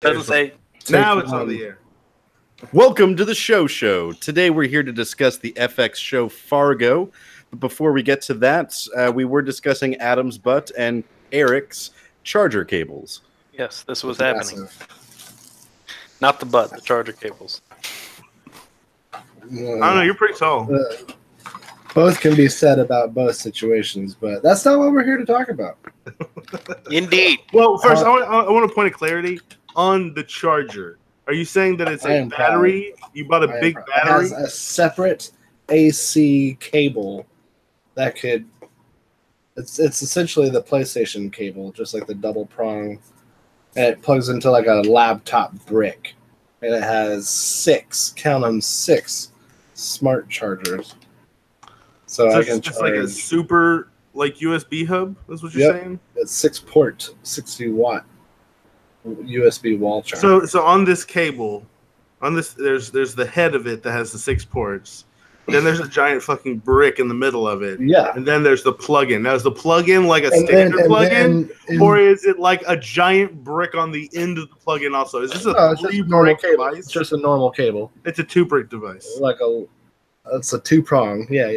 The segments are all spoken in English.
Doesn't say. Now it's on the air. Welcome to the show. Today we're here to discuss the FX show Fargo. But before we get to that, we were discussing Adam's butt and Eric's charger cables. Yes, this was happening. Not the butt, the charger cables. I don't know, you're pretty tall. Both can be said about both situations, but that's not what we're here to talk about. Indeed. Well, first, I want a point of clarity on the charger. Are you saying that it's a battery? You bought a big battery? It has a separate AC cable that could... It's essentially the PlayStation cable, just like the double prong. And it plugs into like a laptop brick. And it has 6 smart chargers. So I can just like a super USB hub, is what you're saying? It's 6-port, 60-watt USB wall charger. So on this cable, there's the head of it that has the 6 ports. Then there's a giant fucking brick in the middle of it. Yeah. And then there's the plug-in. Now, is the plug-in like a standard plug-in? Or is it like a giant brick on the end of the plug-in also? Is this a 3-brick device? It's just a normal cable. It's a 2-brick device. It's a 2-prong. Yeah.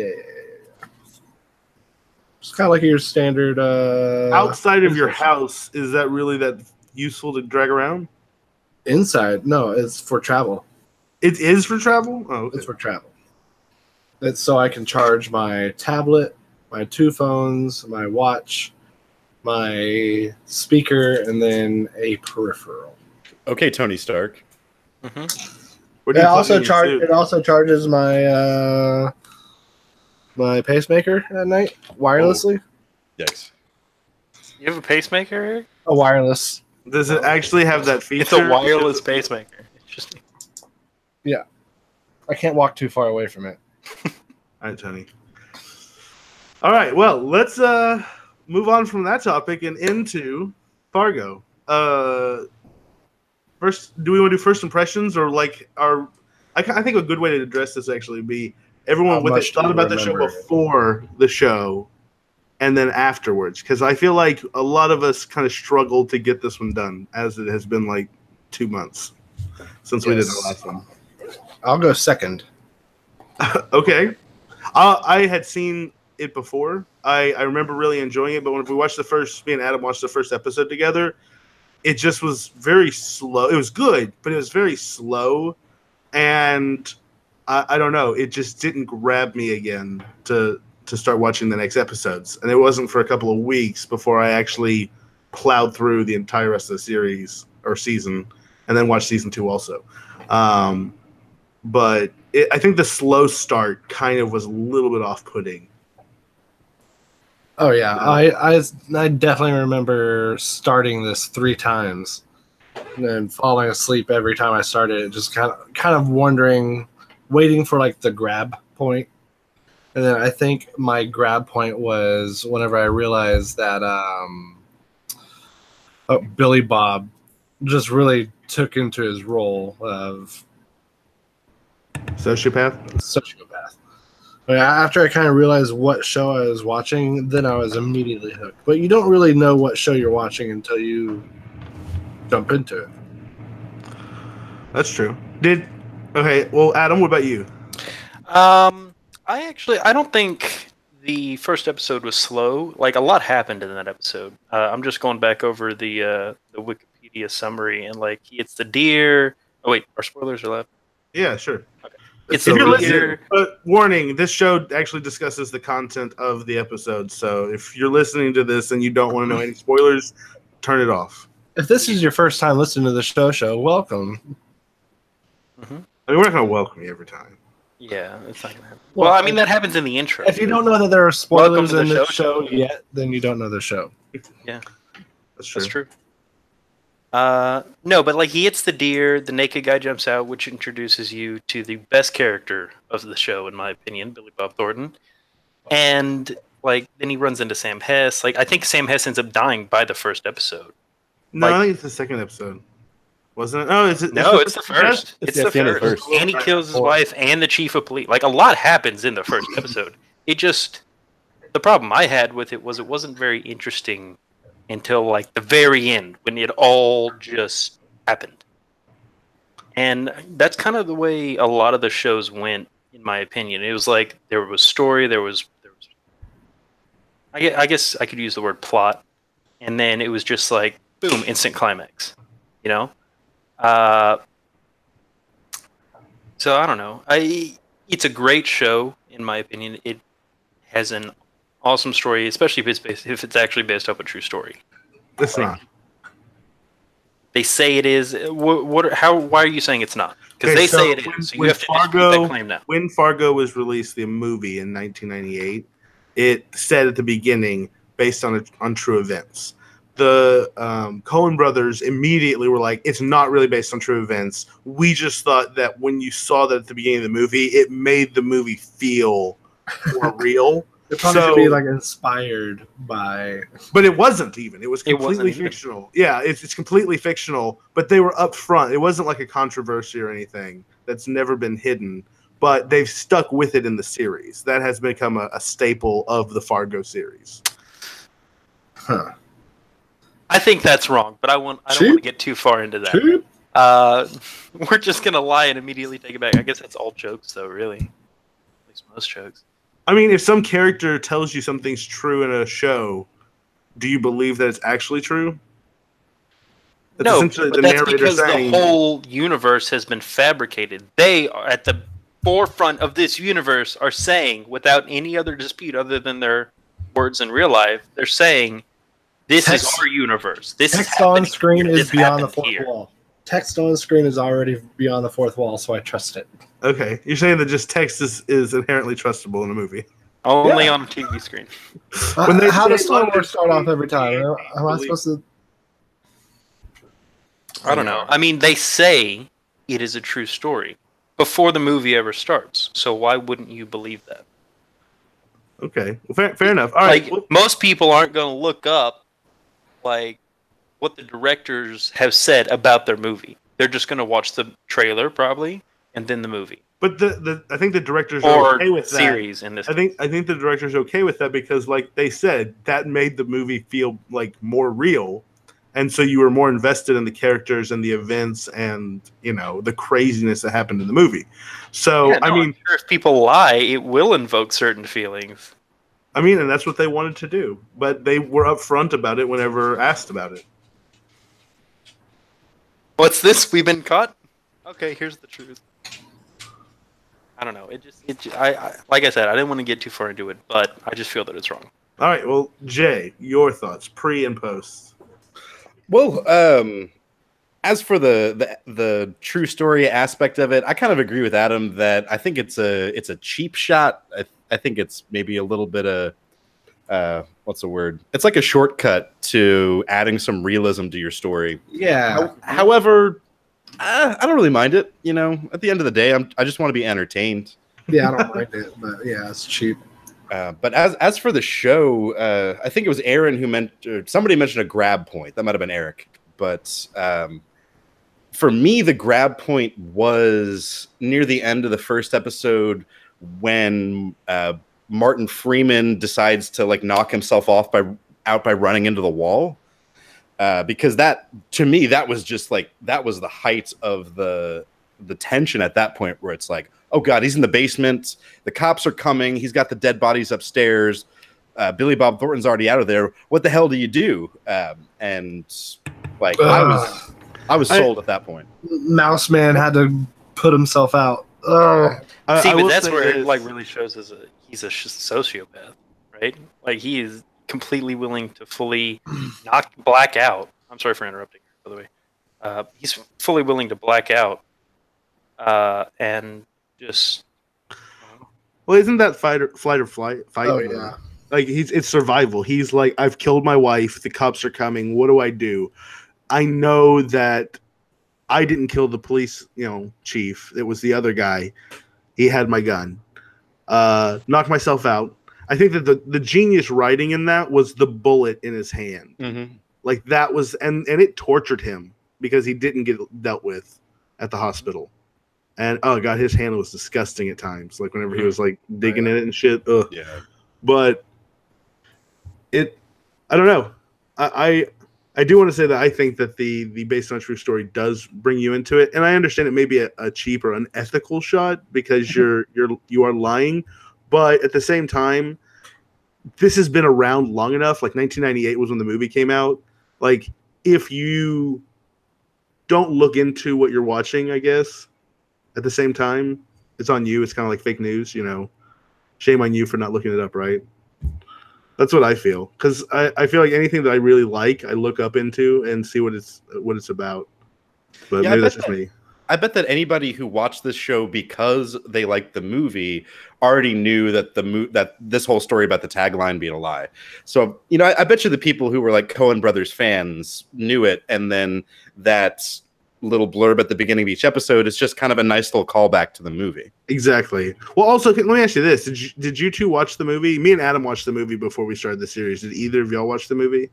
It's kind of like your standard... outside of your house, is that really that useful to drag around? Inside? No, it's for travel. It is for travel? Oh, okay. It's for travel. It's so I can charge my tablet, my 2 phones, my watch, my speaker, and then a peripheral. Okay, Tony Stark. Mm-hmm. It also charges my my pacemaker at night wirelessly. Yikes! You have a pacemaker, Eric? A wireless. Does it actually have that feature? It's a wireless pacemaker. Interesting. Yeah, I can't walk too far away from it. All right, Tony. All right, well, let's move on from that topic and into Fargo. First, do we want to do first impressions or like our? I think a good way to address this actually would be everyone with it thought about the show before the show, and then afterwards, because I feel like a lot of us kind of struggled to get this one done, as it has been like 2 months since we did the last one. I'll go second. Okay. I had seen it before. I remember really enjoying it, but when we watched me and Adam watched the first episode together, it just was very slow. It was good, but it was very slow, and I don't know. It just didn't grab me again to start watching the next episodes, and it wasn't for a couple of weeks before I actually plowed through the entire rest of the series or season, and then watched season 2 also. But I think the slow start kind of was a little bit off-putting. Oh yeah, I definitely remember starting this 3 times and then falling asleep every time I started it, just kind of wondering, waiting for like the grab point. And then I think my grab point was whenever I realized that Billy Bob just really took into his role of Sociopath. But after I kind of realized what show I was watching, then I was immediately hooked. But you don't really know what show you're watching until you jump into it. That's true. Okay, well, Adam, what about you? I don't think the first episode was slow. Like, a lot happened in that episode. I'm just going back over the Wikipedia summary, and like, it's the deer. Oh wait, our spoilers are left. Yeah, sure. Okay. If you're listening, warning, this show actually discusses the content of the episode, so if you're listening to this and you don't want to know any spoilers, turn it off. If this is your first time listening to the show, welcome. Mm-hmm. I mean, we're not going to welcome you every time. Yeah, it's not going to happen. Well, I mean, that happens in the intro. If you don't know that there are spoilers in the show yet, then you don't know the show. Yeah, that's true. That's true. No, but like he hits the deer, the naked guy jumps out, which introduces you to the best character of the show, in my opinion, Billy Bob Thornton. And like then he runs into Sam Hess. Like I think Sam Hess ends up dying by the first episode. No, I think it's the second episode. Wasn't it? Oh, it's the first. It's the first. And he kills his wife and the chief of police. Like a lot happens in the first episode. The problem I had with it wasn't very interesting until like the very end when it all just happened. And that's kind of the way a lot of the shows went, in my opinion. It was like there was story, there was I guess I could use the word plot, and then it was just like boom, instant climax, you know. So I don't know. It's a great show in my opinion. It has an awesome story, especially if it's actually based off a true story. It's not. They say it is. Why are you saying it's not? Because they say it is. So you have to dispute that claim now. When Fargo was released, the movie in 1998, it said at the beginning, based on true events. The Coen brothers immediately were like, it's not really based on true events. We just thought that when you saw that at the beginning of the movie, it made the movie feel more real. It probably should be like inspired by, but it wasn't even. It was completely fictional. Yeah, it's completely fictional. But they were upfront. It wasn't like a controversy or anything. That's never been hidden. But they've stuck with it in the series. That has become a staple of the Fargo series. Huh. I think that's wrong, but I don't want to get too far into that. We're just gonna lie and immediately take it back. I guess that's all jokes, though. Really, at least most jokes. I mean, if some character tells you something's true in a show, do you believe that it's actually true? No, but that's because the whole universe has been fabricated. They are at the forefront of this universe are saying, without any other dispute other than their words in real life, they're saying, this is our universe. This text on screen is beyond the fourth wall. Text on screen is already beyond the fourth wall, so I trust it. Okay, you're saying that just text is inherently trustable in a movie. Only on a TV screen. How does Star Wars start off every time? Am I supposed to? I don't know. I mean, they say it is a true story before the movie ever starts. So why wouldn't you believe that? Okay, well, fair enough. All right. Most people aren't going to look up like what the directors have said about their movie. They're just going to watch the trailer probably and then the movie. But I think the directors are okay with that. Series in this. I think the director's okay with that because, like they said, that made the movie feel like more real, and so you were more invested in the characters and the events and the craziness that happened in the movie. So I mean, I'm sure if people lie, it will invoke certain feelings. I mean, and that's what they wanted to do, but they were upfront about it whenever asked about it. What's this? We've been caught? Okay, here's the truth. I don't know. I like I said, I didn't want to get too far into it, but I just feel that it's wrong. All right. Well, Jay, your thoughts, pre and post. Well, as for the true story aspect of it, I kind of agree with Adam that I think it's a cheap shot. I think it's maybe a little bit of what's the word? It's like a shortcut to adding some realism to your story. Yeah. However, I don't really mind it. At the end of the day, I just want to be entertained. Yeah, I don't mind it, but yeah, it's cheap. But as for the show, I think it was Aaron who somebody mentioned a grab point. That might have been Eric. But for me, the grab point was near the end of the first episode when Martin Freeman decides to knock himself off by running into the wall. Because that, to me, that was just that was the height of the tension at that point, where it's like, oh God, he's in the basement. The cops are coming. He's got the dead bodies upstairs. Billy Bob Thornton's already out of there. What the hell do you do? And I was sold at that point. Mouse Man had to put himself out. See, but that's where it really shows he's a sociopath, right? Like he is completely willing to fully black out. I'm sorry for interrupting, by the way. He's fully willing to black out and just. Well, isn't that fight or flight? Oh yeah. Like it's survival. He's like, I've killed my wife. The cops are coming. What do I do? I know that I didn't kill the police, chief. It was the other guy. He had my gun. Knocked myself out. I think that the genius writing in that was the bullet in his hand. Mm-hmm. Like that was, and it tortured him because he didn't get dealt with at the hospital. And oh God, his hand was disgusting at times. Like whenever he was digging in it and shit. Ugh. Yeah. But I don't know. I I do want to say that I think that the based on a true story does bring you into it, and I understand it may be a cheap or unethical shot because you are lying, but at the same time, this has been around long enough. Like 1998 was when the movie came out. Like if you don't look into what you're watching, I guess at the same time, it's on you. It's kind of like fake news, you know. Shame on you for not looking it up, right? That's what I feel, because I feel like anything that I really like, I look up into and see what it's about. But Yeah, maybe that's just me. I bet that anybody who watched this show because they liked the movie already knew that that this whole story about the tagline being a lie. So, you know, I bet you the people who were like Coen Brothers fans knew it, and then that little blurb at the beginning of each episode is just kind of a nice little callback to the movie. Exactly. Well, also, let me ask you this: did you two watch the movie? Me and Adam watched the movie before we started the series. Did either of y'all watch the movie?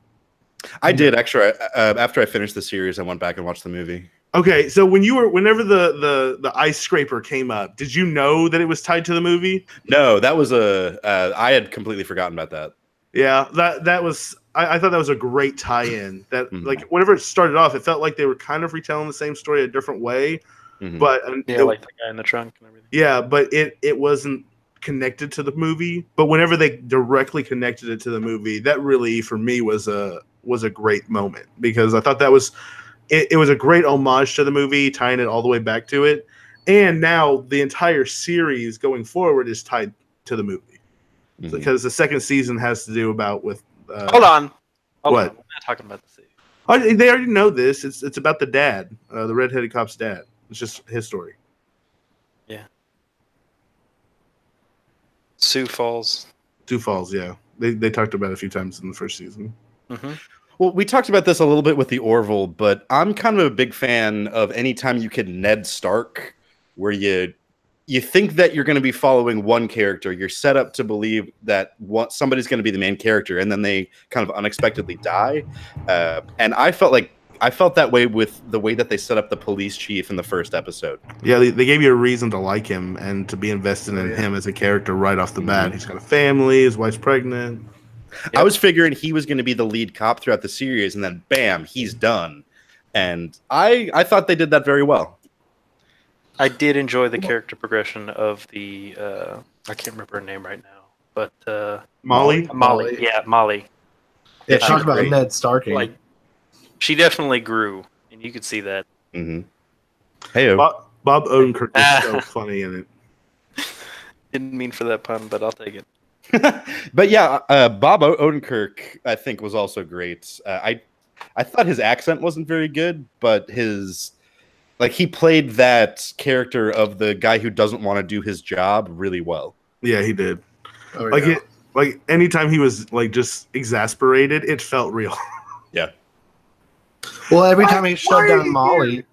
I did actually. After I finished the series, I went back and watched the movie. Okay, so whenever the ice scraper came up, did you know that it was tied to the movie? No, that was I had completely forgotten about that. Yeah, that was. I thought that was a great tie-in. That like whenever it started off, it felt like they were kind of retelling the same story a different way. But like the guy in the trunk and everything. Yeah, but it wasn't connected to the movie. But whenever they directly connected it to the movie, that really for me was a great moment, because I thought that was. It was a great homage to the movie, tying it all the way back to it. And now the entire series going forward is tied to the movie. Because the second season has to do with... Hold on. What? We're not talking about the series. Oh, they already know this. It's about the dad, the redheaded cop's dad. It's just his story. Yeah. Sioux Falls. Sioux Falls, yeah. They talked about it a few times in the first season. Mm-hmm. Well, we talked about this a little bit with the Orville, but I'm kind of a big fan of any time you can Ned Stark, where you think that you're going to be following one character, you're set up to believe that somebody's going to be the main character, and then they kind of unexpectedly die. And I felt that way with the way that they set up the police chief in the first episode. Yeah, they gave you a reason to like him and to be invested in him as a character right off the bat. He's got a family, his wife's pregnant. Yep. I was figuring he was going to be the lead cop throughout the series, and then bam, he's done. And I thought they did that very well. I did enjoy the character progression of the I can't remember her name right now, but Molly. Yeah, Molly. Yeah, talk about great. Ned Starking. Like, she definitely grew, and you could see that. Mm-hmm. Hey, Bob Odenkirk is so funny in it. Didn't mean for that pun, but I'll take it. But yeah, Bob Odenkirk, I think, was also great. I thought his accent wasn't very good, but he played that character of the guy who doesn't want to do his job really well. Yeah, he did. Oh, yeah. Like anytime he was like just exasperated, it felt real. Yeah. Well, every time he shut down Molly.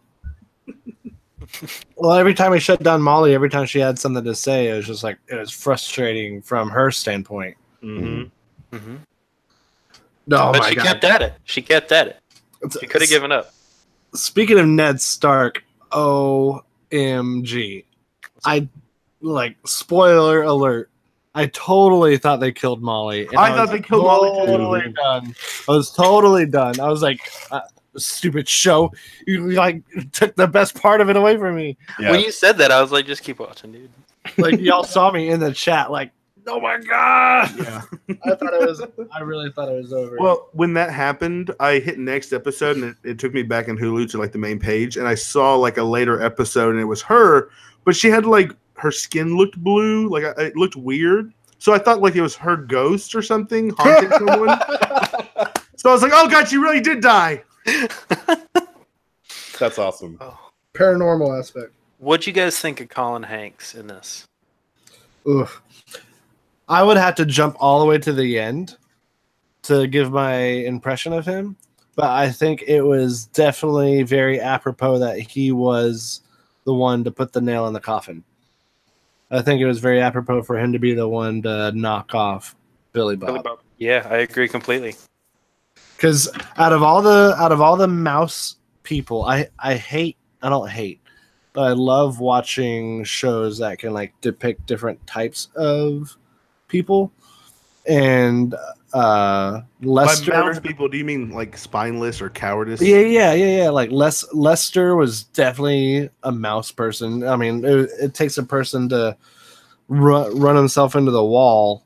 Well, every time he shut down Molly, every time she had something to say, it was just like it was frustrating from her standpoint. Mm-hmm. Mm-hmm. No, but she kept at it. She kept at it. She could have given up. Speaking of Ned Stark, OMG. Spoiler alert. I totally thought they killed Molly. I thought they killed Molly too. Done. I was totally done. I was like, stupid show. You took the best part of it away from me. Yeah. When you said that, I was like, just keep watching, dude. Like, y'all saw me in the chat, like, oh my god! Yeah, I really thought it was over. Well, when that happened, I hit next episode, and it took me back in Hulu to like the main page, and I saw like a later episode, and it was her, but she had like her skin looked blue, like it looked weird. So I thought like it was her ghost or something haunting someone. So I was like, oh god, she really did die. That's awesome. Paranormal aspect. What'd you guys think of Colin Hanks in this? Oof. I would have to jump all the way to the end to give my impression of him, but I think it was definitely very apropos that he was the one to put the nail in the coffin. I think it was very apropos for him to be the one to knock off Billy Bob. Yeah, I agree completely. Because out of all the mouse people, I don't hate, but I love watching shows that can like depict different types of people. and By Lester. mouse people, do you mean like spineless or cowardice? Yeah. Like Lester was definitely a mouse person. I mean, it takes a person to run himself into the wall.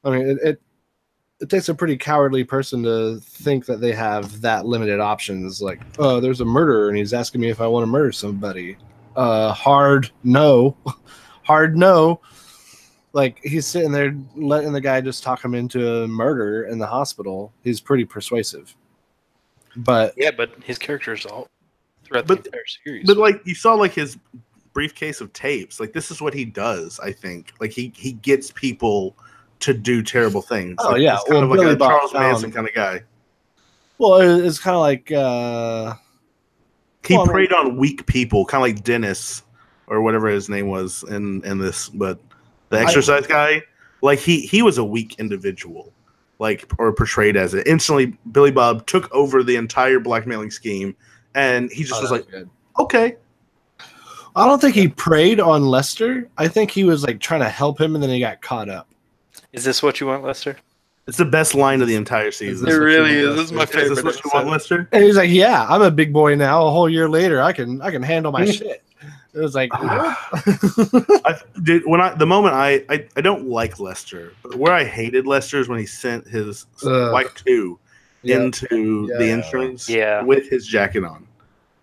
I mean, it takes a pretty cowardly person to think that they have that limited options. Like, oh, there's a murderer and he's asking me if I want to murder somebody. Hard no. Hard no. Like, he's sitting there letting the guy just talk him into a murder in the hospital. He's pretty persuasive. But Yeah, but his character's all throughout the entire series. But like you saw, like his briefcase of tapes. Like this is what he does. I think. Like he gets people to do terrible things. Oh, like, yeah. he's kind of like Billy a Bob Charles found- Manson kind of guy. well, it's kind of like He Well, preyed on weak people, kind of like Dennis or whatever his name was in this. But the exercise guy, like he was a weak individual, like or portrayed as it. Instantly, Billy Bob took over the entire blackmailing scheme, and he just was like, good. okay. I don't think he preyed on Lester. I think he was like trying to help him, and then he got caught up. Is this what you want, Lester? It's the best line of the entire season. It really is. This is my favorite. Is this what you want, Lester? And he's like, "Yeah, I'm a big boy now. A whole year later, I can handle my shit." It was like, nope. The moment I don't like Lester, but where I hated Lester is when he sent his wife into the entrance with his jacket on,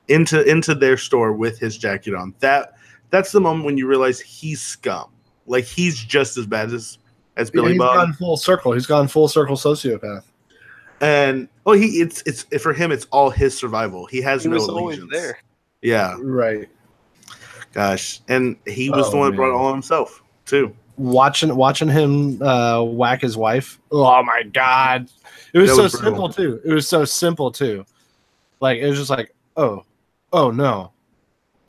into their store with his jacket on. That's the moment when you realize he's scum. Like he's just as bad as Billy Bob. He's gone full circle. He's gone full circle sociopath. And it's for him. It's all his survival. He has no allegiance. There. Yeah, right. Gosh, and he was the one that brought it all himself too. Watching him whack his wife. Oh my god, it was so simple too. It was so simple too. Like it was just like, oh no,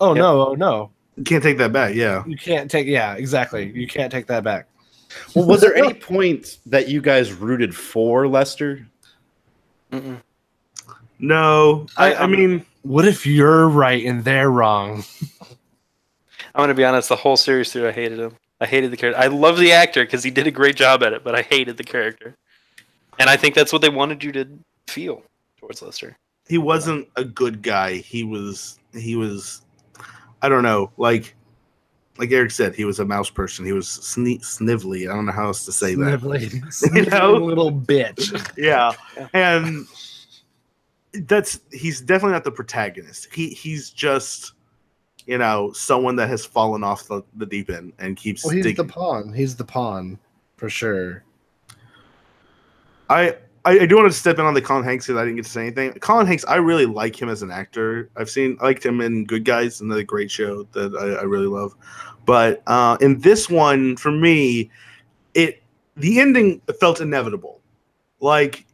no. You can't take that back. Yeah, you can't take. Yeah, exactly. You can't take that back. Well, was there any point that you guys rooted for Lester? Mm-mm. No, I mean, what if you're right and they're wrong? I'm going to be honest, the whole series through, I hated him. I hated the character. I love the actor because he did a great job at it, but I hated the character. And I think that's what they wanted you to feel towards Lester. He wasn't a good guy. He was, I don't know, like Eric said, he was a mouse person. He was snively. I don't know how else to say that. Snively little bitch. Yeah. And he's definitely not the protagonist. He's just, someone that has fallen off the deep end and keeps he's digging. the pawn. He's the pawn for sure. I do want to step in on the Colin Hanks because I didn't get to say anything. Colin Hanks, I really like him as an actor. I liked him in Good Guys, another great show that I really love. But in this one, for me, the ending felt inevitable. Like,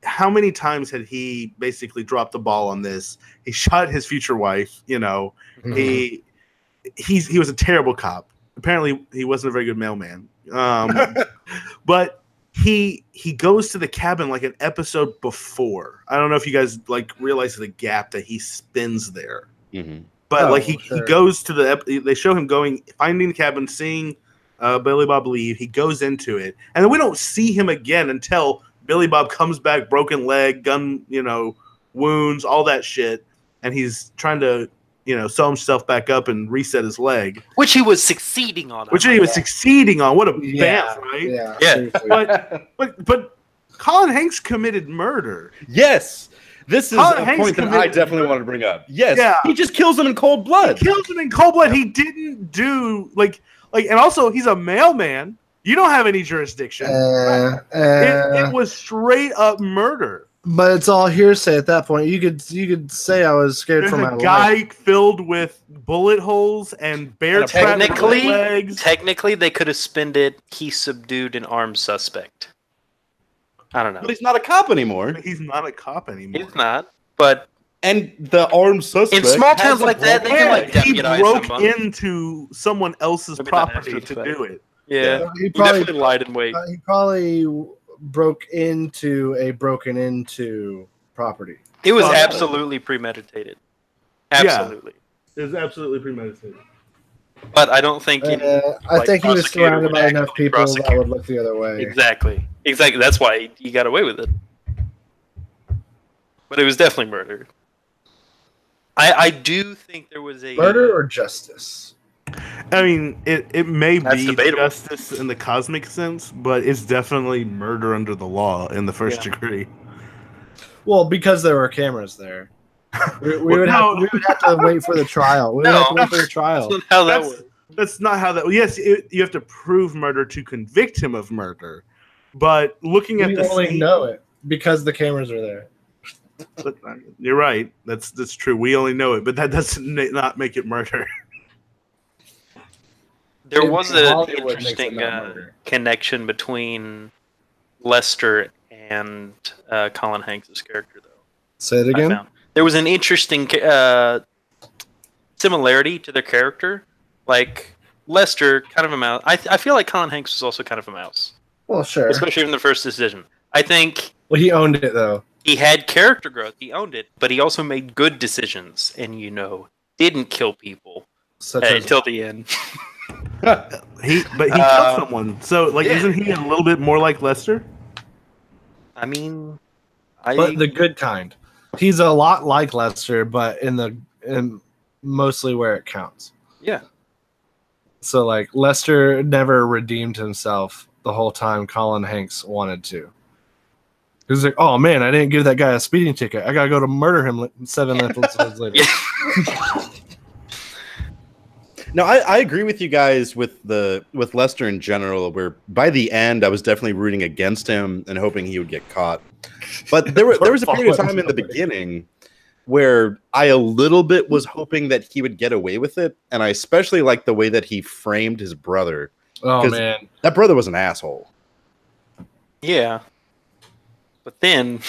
how many times had he basically dropped the ball on this? He shot his future wife. Mm-hmm. He was a terrible cop. Apparently, he wasn't a very good mailman. But he goes to the cabin like an episode before. I don't know if you guys realize the gap that he spends there. Mm-hmm. But he goes to they show him finding the cabin, seeing Billy Bob leave. He goes into it, and then we don't see him again until Billy Bob comes back, broken leg, gun, wounds, all that shit, and he's trying to sew himself back up and reset his leg, which he was succeeding on. What a bamf, right? Yeah. But Colin Hanks committed murder. Yes. This is a point that I definitely wanted to bring up. Yes. Yeah. He just kills him in cold blood. He didn't do and also he's a mailman. You don't have any jurisdiction. It was straight up murder. But it's all hearsay at that point. You could say I was scared for my life. There's a guy filled with bullet holes and bear traps legs. Technically, they could have spinned it. He subdued an armed suspect. I don't know. But he's not a cop anymore. He's not a cop anymore. He's not. But and the armed suspect in small towns like that, they can he broke into someone else's property to do it. Yeah, he definitely lied in wait. He probably broke into a broken into property. It was absolutely premeditated. Absolutely. Yeah, it was absolutely premeditated. But I don't think I think he was prosecutor surrounded would by enough actually people that prosecute. would look the other way. Exactly. That's why he got away with it. But it was definitely murder. I do think there was a Murder or justice? I mean, it may That's be debatable. justice in the cosmic sense, but it's definitely murder under the law in the first Yeah. degree. Well, because there were cameras there. We Well, would no. we would have to wait for the trial. We would have to wait for the trial. That's not how that That's- works. That's not how that. Yes, you have to prove murder to convict him of murder, but looking at We the only scene, know it because the cameras are there. but, you're right. That's true. We only know it, but that doesn't not make it murder. There In was an Hollywood makes it interesting not murder. connection between Lester and Colin Hanks' character, though. Say it I again. found there was an interesting similarity to their character. Like Lester, kind of a mouse. I feel like Colin Hanks was also kind of a mouse, Well, sure. especially in the first decision. I think Well, he owned it though. he had character growth. He owned it, but he also made good decisions, and didn't kill people Such as until the end. He killed someone. So, like, yeah. isn't he a little bit more like Lester? I mean, but the good kind. He's a lot like Lester, but in mostly where it counts. yeah. So like Lester never redeemed himself the whole time Colin Hanks wanted to. He was like, "Oh man, I didn't give that guy a speeding ticket. I gotta go to murder him 7 episodes later." Yeah. No, I agree with you guys with Lester in general, where by the end I was definitely rooting against him and hoping he would get caught. But there was a period of time in the beginning where I a little bit was hoping that he would get away with it, and I especially liked the way that he framed his brother. Oh 'Cause man, that brother was an asshole. Yeah. But then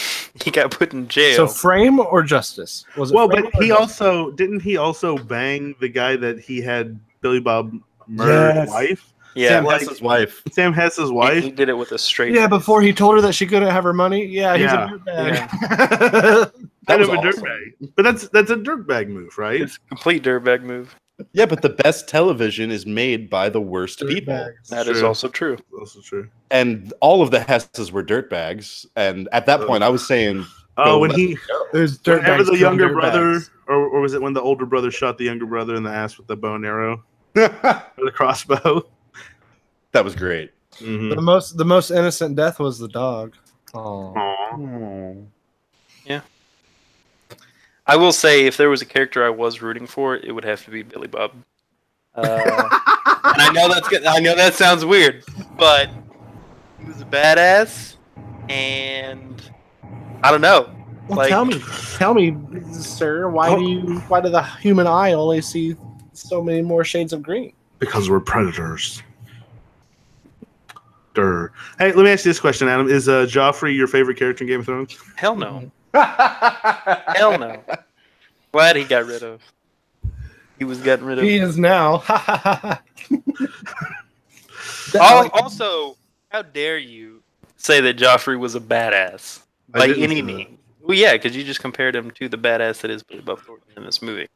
he got put in jail. so frame or justice? Was it Well, frame but or he justice? also didn't he also bang the guy that he had Billy Bob murdered Yes. wife? yeah, Sam like- Hess's wife. Sam Hess's he wife. did it with a straight. Yeah, before he told her that she couldn't have her money. Yeah, he's Yeah. a dirtbag. That Kind was of a awesome. dirtbag. But that's a dirtbag move, right? It's a complete dirtbag move. Yeah, but the best television is made by the worst people. Dirtbags. That is True. also true. Also true. And all of the Hesses were dirtbags. And at that point, I was saying, Oh, Go when let- he There's whenever dirtbags. the killing younger dirtbags. brother, or was it when the older brother shot the younger brother in the ass with the bow and arrow that or the crossbow? was great. Mm-hmm. The most innocent death was the dog. Oh, I will say, if there was a character I was rooting for, it would have to be Billy Bob. And I know that's good. I know that sounds weird, but he was a badass, and I don't know. well, Like- tell me, sir, why do the human eye only see so many more shades of green? Because we're predators. Durr. Hey, let me ask you this question, Adam. Is Joffrey your favorite character in Game of Thrones? Hell no. Hell no. Glad he got rid of. He was getting rid of. He is now. Also, how dare you say that Joffrey was a badass? I By didn't any say that. means. Well, yeah, because you just compared him to the badass that is Billy Bob Thornton in this movie.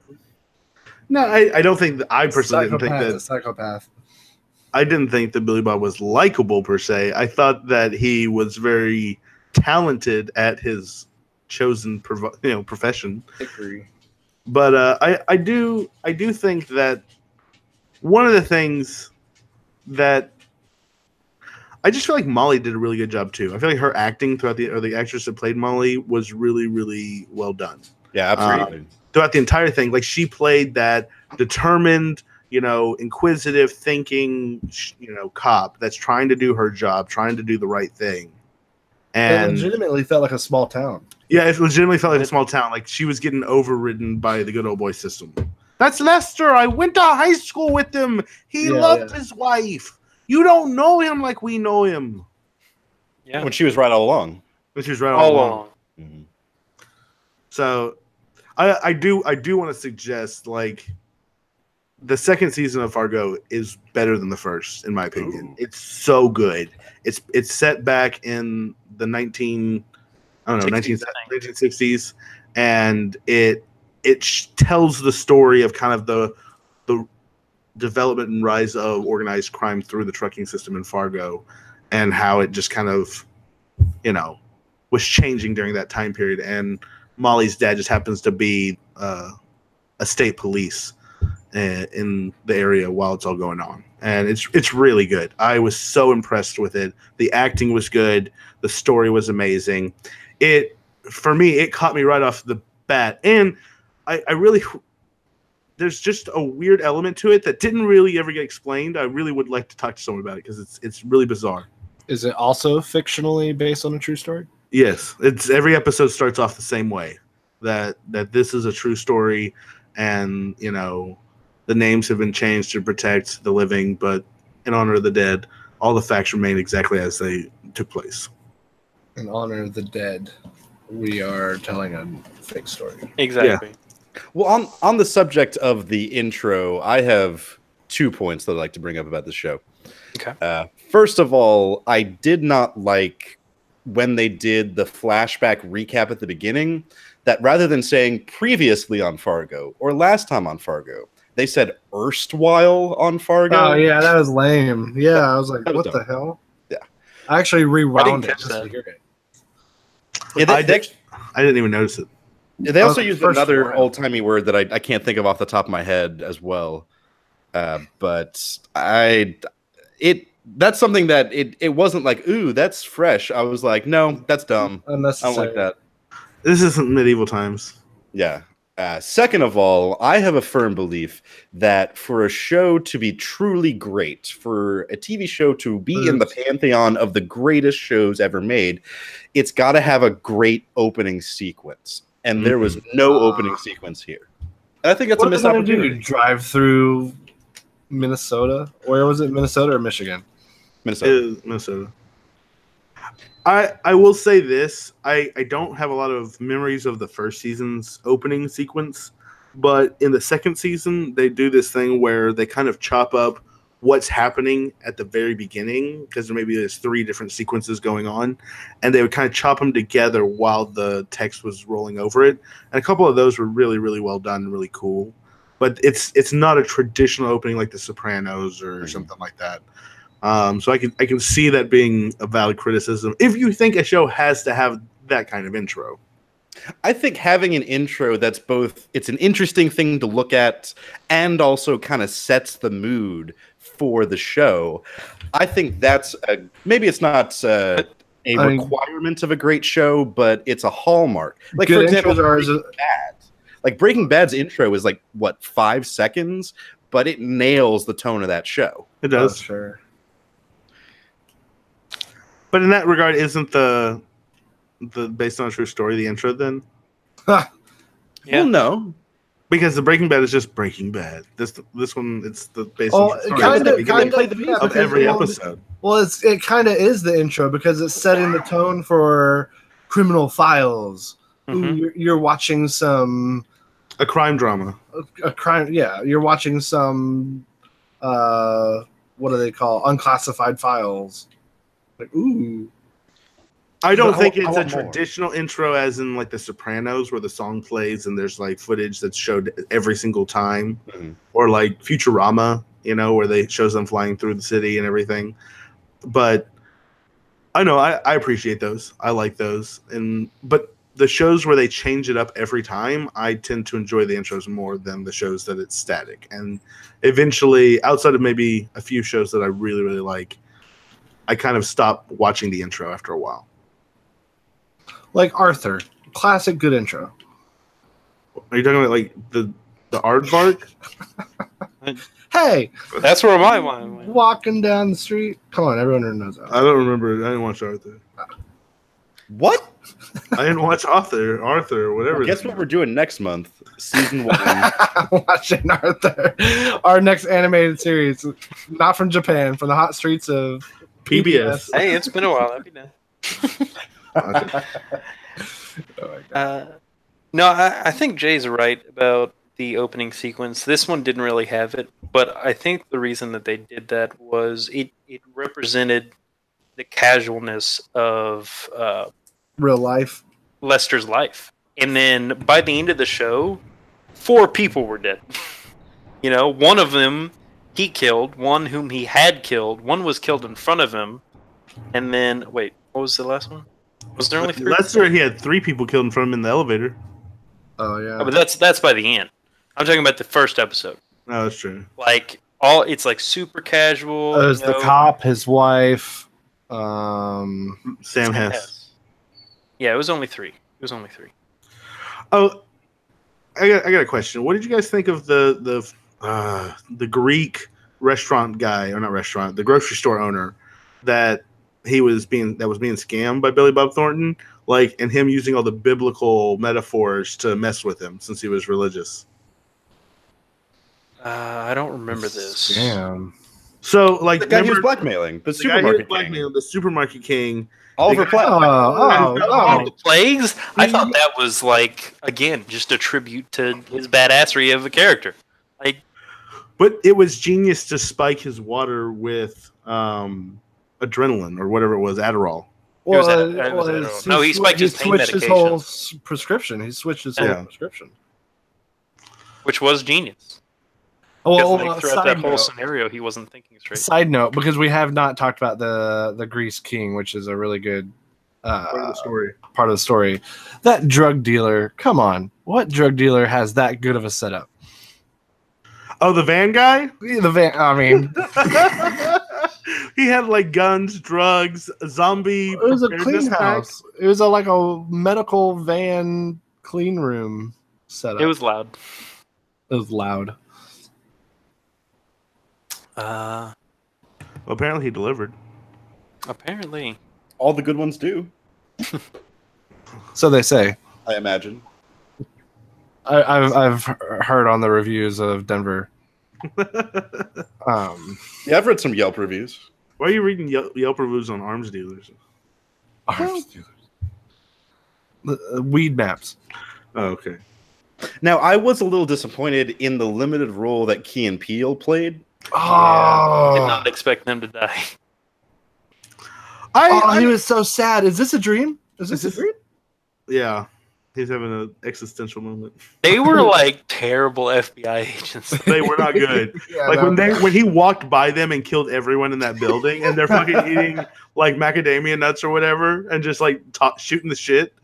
No, I don't think that. I personally didn't think A that. psychopath. I didn't think that Billy Bob was likable per se. I thought that he was very talented at his chosen profession. Agree. But I do think that one of the things that I just feel like Molly did a really good job too. I feel like her acting throughout the actress that played Molly was really, really well done Yeah, absolutely. throughout the entire thing. Like she played that determined, inquisitive, thinking, cop that's trying to do her job, trying to do the right thing. It And legitimately felt like a small town. yeah, it legitimately felt like a small town. Like she was getting overridden by the good old boy system. That's Lester. I went to high school with him. He loved his wife. You don't know him like we know him. Yeah. When she was right all along. Which is right All along. along. Mhm. So I do want to suggest like the second season of Fargo is better than the first, in my opinion. Ooh. It's so good. It's set back in the 1960s, and it tells the story of kind of the development and rise of organized crime through the trucking system in Fargo, and how it just kind of, was changing during that time period. And Molly's dad just happens to be a state police in the area while it's all going on, and it's really good. I was so impressed with it. The acting was good. The story was amazing. For me, it caught me right off the bat, and I really. There's just a weird element to it that didn't really ever get explained. I really would like to talk to someone about it because it's really bizarre. Is it also fictionally based on a true story? Yes, every episode starts off the same way. That this is a true story, and the names have been changed to protect the living, but in honor of the dead, all the facts remain exactly as they took place. In honor of the dead, we are telling a fake story. Exactly. Yeah. Well, on the subject of the intro, I have 2 points that I'd like to bring up about the show. Okay. First of all, I did not like when they did the flashback recap at the beginning, that rather than saying previously on Fargo or last time on Fargo, they said erstwhile on Fargo. Oh, yeah, that was lame. Yeah, I was like, what the hell? Yeah. I actually rewound it catch just that. to hear it. Yeah, I didn't even notice it. They also Okay, used first another one. old-timey word that I can't think of off the top of my head as well. But that's something that it wasn't like, ooh, that's fresh. I was like, no, that's dumb. I Unnecessary. don't like that. This isn't medieval times. Yeah. Second of all, I have a firm belief that for a show to be truly great, for a TV show to be in the pantheon of the greatest shows ever made, it's got to have a great opening sequence. And there was no opening sequence here. And I think that's a missed opportunity. Drive through Minnesota? Where was it? Minnesota or Michigan? Minnesota. Minnesota. I will say this. I don't have a lot of memories of the first season's opening sequence, but in the second season, they do this thing where they kind of chop up what's happening at the very beginning, because maybe there's 3 different sequences going on, and they would kind of chop them together while the text was rolling over it. And a couple of those were really, really well done and really cool. But it's not a traditional opening like The Sopranos or something like that. So I can see that being a valid criticism if you think a show has to have that kind of intro. I think having an intro that's both, it's an interesting thing to look at and also kind of sets the mood for the show. I think that's maybe it's not a requirement of a great show, but it's a hallmark. Like, for example, Breaking Bad's intro is like, what, 5 seconds? But it nails the tone of that show. It does. Oh, sure. But in that regard, isn't the based on a true story the intro then? Yeah. Well, no, because the Breaking Bad is just Breaking Bad. This one, it's the based Oh, on true it story kind play the music of every episode. Well, it kind of is the intro because it's setting the tone for Criminal Files. Ooh, you're watching A crime drama. a crime. Yeah, you're watching some. What do they call unclassified files? Like, ooh. I don't think it's a want more. traditional intro as in like The Sopranos where the song plays and there's like footage that's showed every single time, or like Futurama, where they shows them flying through the city and everything. But I know I appreciate those. I like those. But the shows where they change it up every time, I tend to enjoy the intros more than the shows that it's static. And eventually, outside of maybe a few shows that I really, really like, I kind of stop watching the intro after a while. Like Arthur, classic good intro. Are you talking about like the aardvark? Hey, That's where my mind went. walking down the street. Come on, everyone knows that. I don't remember. I didn't watch Arthur. what? I didn't watch Arthur or whatever. Well, guess what we're doing next month? Season 1. Watching Arthur, our next animated series, not from Japan, from the hot streets of PBS. Hey, it's been a while. That'd be nice. No, I think Jay's right about the opening sequence. This one didn't really have it, but I think the reason that they did that was it represented the casualness of real life. Lester's life. And then by the end of the show, 4 people were dead. One of them he killed, one whom he had killed, one was killed in front of him, and then wait, what was the last one? Was there only 3? Lester, he had 3 people killed in front of him in the elevator. Oh yeah. Oh, but that's by the end. I'm talking about the first episode. No, that's true. Like it's like super casual. There's the cop, his wife, Sam Hess. Yeah, it was only 3. Oh, I got a question. What did you guys think of the Greek restaurant guy, or not restaurant, the grocery store owner that was being scammed by Billy Bob Thornton, like, and him using all the biblical metaphors to mess with him since he was religious? I don't remember this. Damn. So, like, The guy he was blackmailing, the supermarket king. The supermarket king. Oliver Platt. The plagues? I thought that was, like, again, just a tribute to his badassery of a character. Like, but it was genius to spike his water with adrenaline or whatever it was, Adderall. No, he spiked his pain medication. His whole prescription. He switched his whole prescription. Which was genius. Well, throughout that whole scenario, he wasn't thinking straight. Side note, because we have not talked about the Grease King, which is a really good Part of the story. That drug dealer, come on. What drug dealer has that good of a setup? Oh, the van guy? The van, I mean... He had, like, guns, drugs, a zombie. It was a clean house. It was like a medical van clean room setup. It was loud. It was loud. Well, apparently he delivered. Apparently. All the good ones do. So they say. I imagine. I've heard on the reviews of Denver. Yeah, I've read some Yelp reviews. Why are you reading Yelp reviews on arms dealers? Arms dealers. Weed maps. Oh, okay. Now, I was a little disappointed in the limited role that Key and Peele played. Oh, did not expect them to die. He was so sad. Is this a dream? Is this a dream? Yeah, he's having an existential moment. They were like terrible FBI agents. They were not good. When he walked by them and killed everyone in that building, and they're fucking eating like macadamia nuts or whatever, and just like shooting the shit.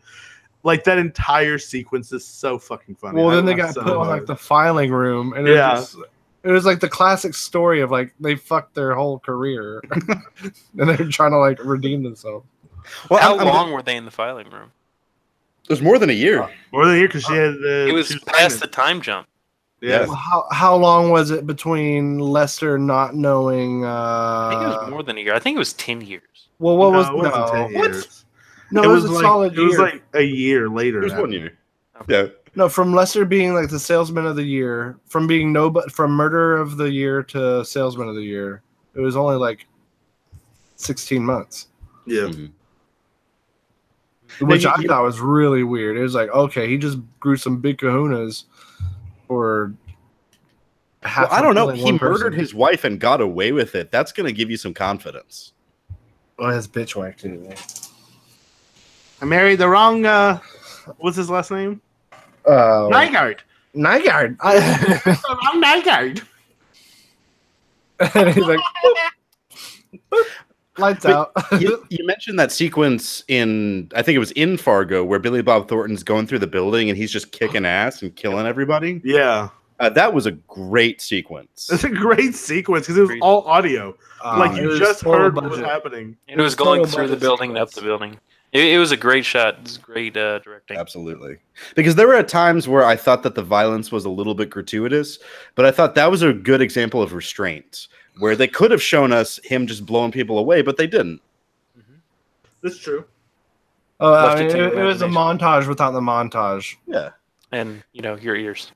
Like, that entire sequence is so fucking funny. Well, then they got put on like the filing room, and it was like the classic story of like they fucked their whole career, and they're trying to like redeem themselves. Well, how long were they in the filing room? It was more than a year. More than a year because she had. It was past the time jump. Yeah. Well, how long was it between Lester not knowing? I think it was more than a year. I think it was 10 years. Well, what was it wasn't 10 years. No, it was a solid year. It was like a year later. It was 1 year. Yeah. No, from Lester being like the salesman of the year, from being from murder of the year to salesman of the year, it was only like 16 months. Yeah. Mm-hmm. Which I thought was really weird. It was like, okay, he just grew some big kahunas for I don't know. He murdered his wife and got away with it. That's going to give you some confidence. Well, his bitch wife too. I married the wrong. What's his last name? Nygaard. Nygaard. I'm Nygaard. And he's like, lights out. you mentioned that sequence I think it was in Fargo, where Billy Bob Thornton's going through the building and he's just kicking ass and killing everybody. Yeah. That was a great sequence. It's a great sequence because it was all audio. Like, you just heard what was happening. It was going through the building and up the building. It was a great shot. It was great directing. Absolutely. Because there were times where I thought that the violence was a little bit gratuitous, but I thought that was a good example of restraint, where they could have shown us him just blowing people away, but they didn't. Mm-hmm. That's true. It was a montage without the montage. Yeah. And, your ears.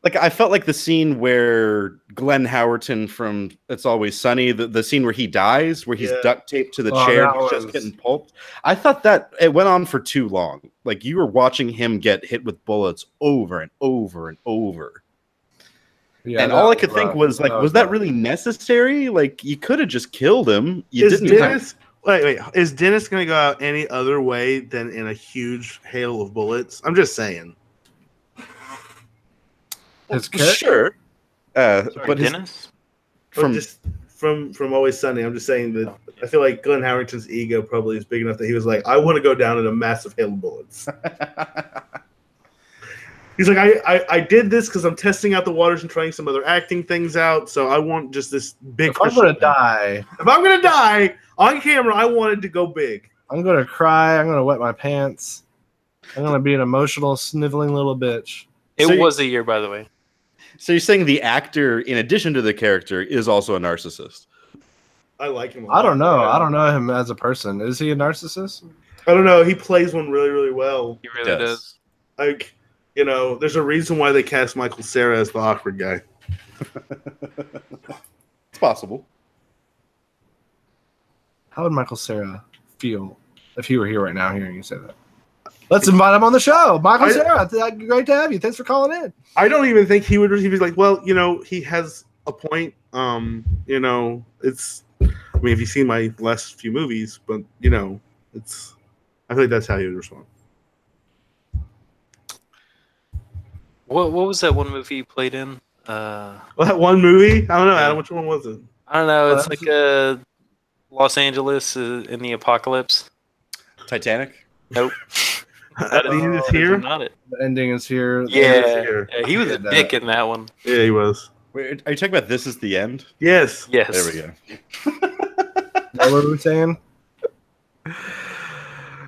Like, I felt like the scene where Glenn Howerton from It's Always Sunny, the scene where he dies, where he's duct taped to the chair, he's just getting pulped. I thought that it went on for too long. Like, you were watching him get hit with bullets over and over and over. Yeah, and all I could think was, like, was that really necessary? Like, you could have just killed him. Wait. Is Dennis going to go out any other way than in a huge hail of bullets? I'm just saying. Sure. Sorry, but Dennis? From Always Sunny. I'm just saying that I feel like Glenn Howerton's ego probably is big enough that he was like, I want to go down in a massive hail of bullets. He's like, I did this because I'm testing out the waters and trying some other acting things out. So I want just this big. If I'm gonna die on camera, I wanted to go big. I'm gonna cry. I'm gonna wet my pants. I'm gonna be an emotional, sniveling little bitch. It was a year, by the way. So you're saying the actor, in addition to the character, is also a narcissist? I like him a lot. I don't know. I don't know him as a person. Is he a narcissist? I don't know. He plays one really, really well. He really does. Like, there's a reason why they cast Michael Cera as the awkward guy. It's possible. How would Michael Cera feel if he were here right now hearing you say that? Let's invite him on the show. Michael Cera, great to have you. Thanks for calling in. I don't even think he would. He'd be like, well, he has a point. It's. I mean, if you've seen my last few movies, but it's. I feel like that's how he would respond. What was that one movie you played in? Well, that one movie? I don't know, Adam. Which one was it? I don't know. It's like Los Angeles in the apocalypse. Titanic? Nope. The end is here. Not it. The ending is here. Yeah, he was a dick in that one. Yeah, he was. Wait, are you talking about This Is the End? Yes. Yes. There we go. What were we saying?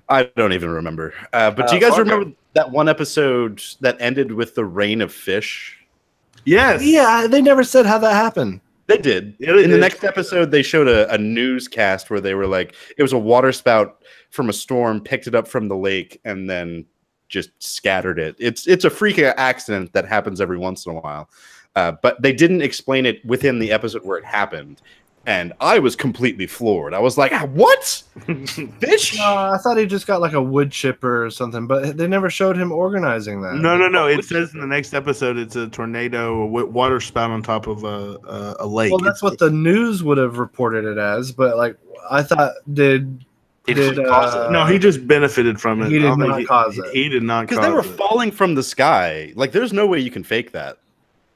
I don't even remember. But do you guys remember that one episode that ended with the rain of fish? Yes. Yeah, they never said how that happened. They did. Yeah, they In did. the next episode, they showed a newscast where they were like, it was a water spout from a storm, picked it up from the lake, and then just scattered it. It's a freak accident that happens every once in a while. But they didn't explain it within the episode where it happened. And I was completely floored. I was like, what? Fish? I thought he just got like a wood chipper or something, but they never showed him organizing that. No. It says in the next episode it's a tornado, a water spout on top of a lake. Well, that's what the news would have reported it as, but like I thought, No, he just benefited from it. He did not cause it. He did not Because they were falling from the sky. Like, there's no way you can fake that.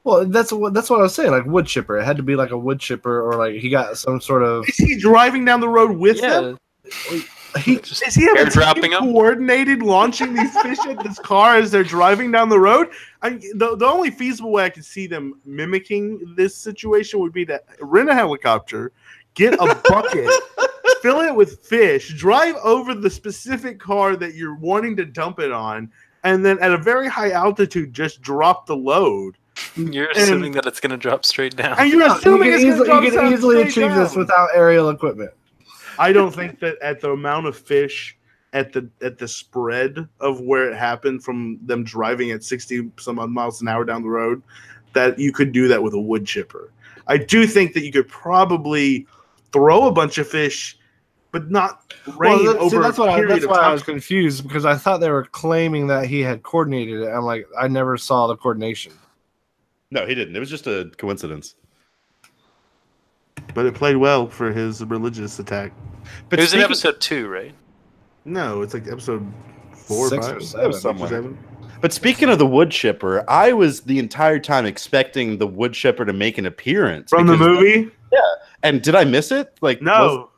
Well, that's what I was saying. Like wood chipper, it had to be like a wood chipper, or like he got some sort of. Is he driving down the road with them? Is he dropping them? Coordinated launching these fish at this car as they're driving down the road? The only feasible way I could see them mimicking this situation would be to rent a helicopter, get a bucket, fill it with fish, drive over the specific car that you're wanting to dump it on, and then at a very high altitude, just drop the load. You're assuming that it's going to drop straight down. And you're assuming you can easily achieve this without aerial equipment. I don't think that at the amount of fish, at the spread of where it happened from them driving at 60 some odd miles an hour down the road, that you could do that with a wood chipper. I do think that you could probably throw a bunch of fish, but not rain over that's a period of why time. I was confused, because I thought they were claiming that he had coordinated it. I'm like, I never saw the coordination. No, he didn't. It was just a coincidence. But it played well for his religious attack. But it was in episode 2, right? No, it's like episode 4 or 6 5. or 7. Somewhere. 7. But speaking of the wood chipper, I was the entire time expecting the wood chipper to make an appearance. From the movie? Yeah. And did I miss it? Like, No.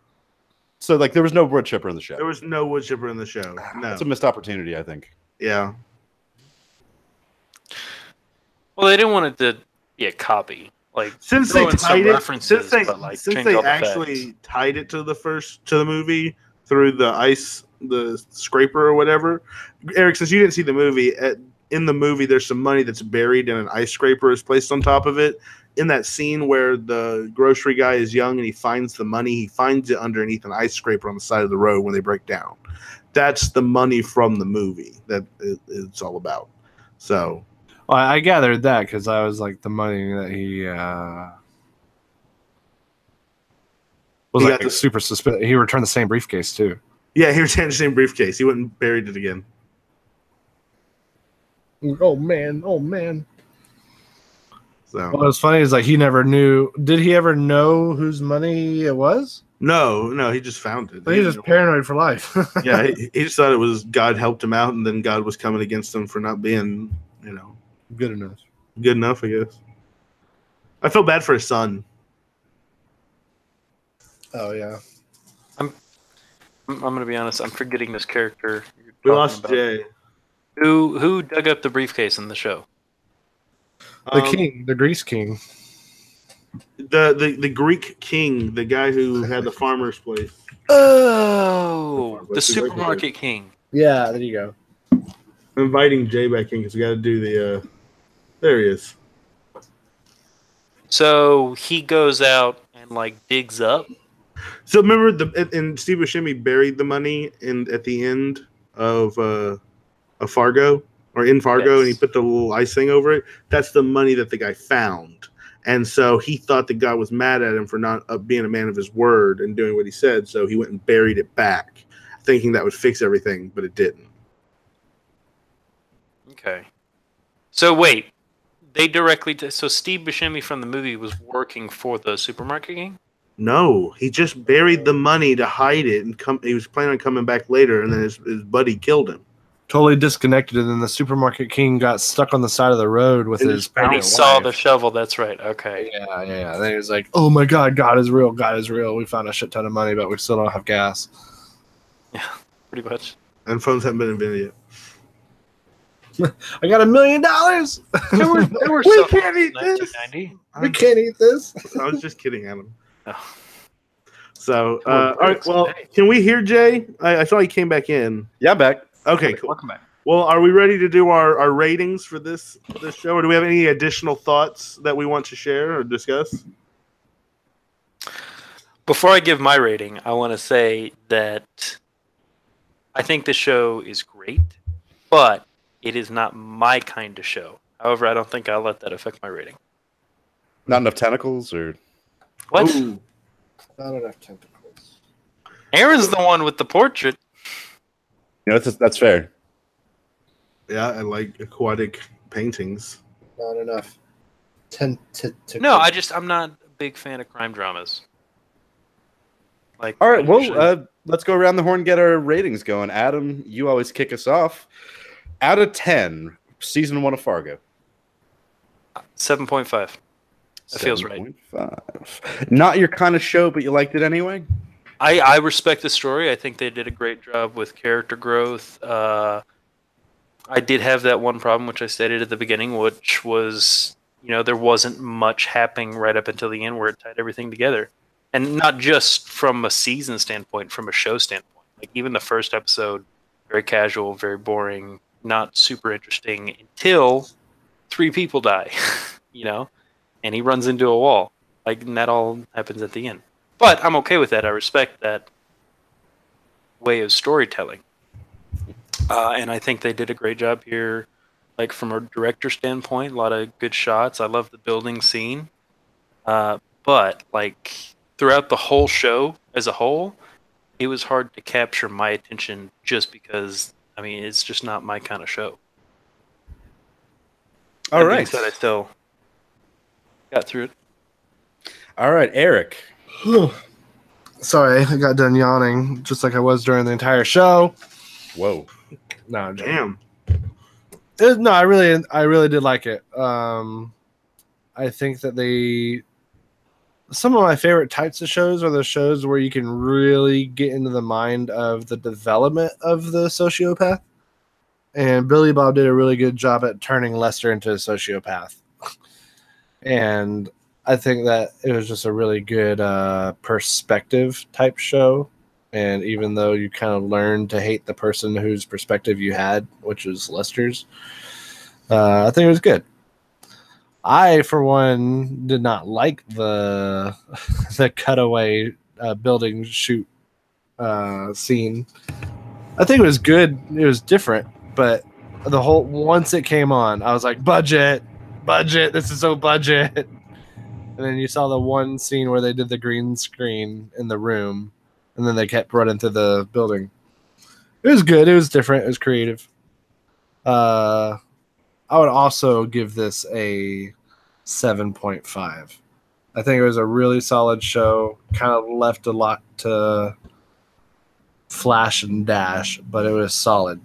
So there was no wood chipper in the show. There was no wood chipper in the show. No. That's a missed opportunity, I think. Yeah. Well, they didn't want it to be a copy. Like, Since they tied it, since they change all the actually facts. tied it to the movie through the scraper or whatever. Eric, since you didn't see the movie, in the movie there's some money that's buried and an ice scraper is placed on top of it. In that scene where the grocery guy is young and he finds the money, he finds it underneath an ice scraper on the side of the road when they break down. That's the money from the movie that it's all about. So. Well, I gathered that because I was like the money that he was like super suspicious. He returned the same briefcase too. Yeah, he returned the same briefcase. He went and buried it again. Oh man. So what was funny is like he never knew. Did he ever know whose money it was? No, he just found it. But he's just paranoid for life. Yeah, he just thought it was God helped him out, and then God was coming against him for not being, good enough. good enough, I guess. I felt bad for his son. Oh yeah. I'm going to be honest. I'm forgetting this character you're We talking lost about. Jay. Who dug up the briefcase in the show? The king, the Grease king. The Greek king, the guy who had the farmer's place. Oh, the Let's see, right supermarket king. Yeah, there you go. I'm inviting Jay back in because we got to do the. There he is. So he goes out and like digs up. So remember and Steve Buscemi buried the money at the end of Fargo or in Fargo, Yes. and he put the little ice thing over it. That's the money that the guy found, and so he thought the guy was mad at him for not being a man of his word and doing what he said. So he went and buried it back, thinking that would fix everything, but it didn't. Okay. So wait, they directly so Steve Buscemi from the movie was working for the supermarket king? No, he just buried the money to hide it, and he was planning on coming back later, and then his buddy killed him. Totally disconnected, and then the supermarket king got stuck on the side of the road with And his just And he pregnant saw wife. the shovel. That's right. Okay. Yeah. Then he was like, "Oh my God, God is real. God is real. We found a shit ton of money, but we still don't have gas." Yeah, pretty much. And phones haven't been invented yet. I got $1 million. There were We some can't eat in this. 1990. We can't eat this. I was just kidding, Adam. Oh. So, Come on, all right. Briggs, Well, hey. can we hear Jay? I saw he came back in. Yeah, back. Okay, cool. Welcome back. Well, are we ready to do our ratings for this show, or do we have any additional thoughts that we want to share or discuss? Before I give my rating, I want to say that I think the show is great, but it is not my kind of show. However, I don't think I'll let that affect my rating. Not enough tentacles, or What? Ooh. Not enough tentacles. Aaron's the one with the portrait. that's fair. Yeah, I like aquatic paintings. Not enough tentacles. No, I'm not a big fan of crime dramas. Like, All right, usually- well, let's go around the horn and get our ratings going. Adam, you always kick us off. Out of 10, season 1 of Fargo. 7.5. That feels right. 7.5. Not your kind of show, but you liked it anyway? I respect the story. I think they did a great job with character growth. I did have that one problem, which I stated at the beginning, which was, there wasn't much happening right up until the end where it tied everything together. And not just from a season standpoint, from a show standpoint. Like, even the first episode, very casual, very boring, not super interesting until 3 people die, and he runs into a wall. Like, and that all happens at the end. But I'm okay with that. I respect that way of storytelling. And I think they did a great job here, like from a director standpoint, a lot of good shots. I love the building scene. But like throughout the whole show as a whole, it was hard to capture my attention just because, it's just not my kind of show. All right. Said, I still got through it. All right, Eric. Sorry, I got done yawning just like I was during the entire show. Whoa. No, I'm joking. Damn. No, I really did like it. I think that some of my favorite types of shows are the shows where you can really get into the mind of the development of the sociopath. And Billy Bob did a really good job at turning Lester into a sociopath. And I think that it was just a really good perspective type show. And even though you kind of learned to hate the person whose perspective you had, which was Lester's, I think it was good. I, for one, did not like the cutaway building shoot scene. I think it was good. It was different, but once it came on, I was like, budget. This is so budget. And then you saw the one scene where they did the green screen in the room, and then they kept running through the building. It was good. It was different. It was creative. I would also give this a 7.5. I think it was a really solid show. Kind of left a lot to flash and dash, but it was solid.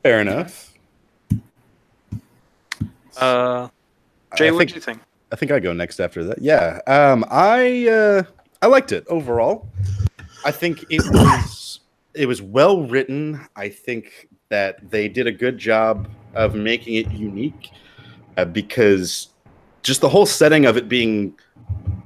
Fair enough. Jay, what do you think? I think I go next after that. Yeah. I liked it overall. I think it was well written. I think that they did a good job of making it unique because just the whole setting of it being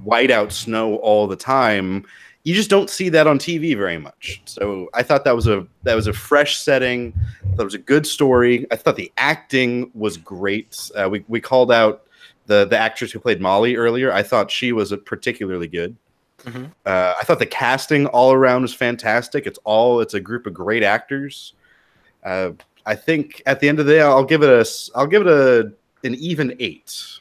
whiteout snow all the time, you just don't see that on TV very much. So I thought that was a fresh setting. That was a good story. I thought the acting was great. We called out the actress who played Molly earlier. I thought she was particularly good. Mm-hmm. I thought the casting all around was fantastic. It's a group of great actors. I think at the end of the day, I'll give it an even 8.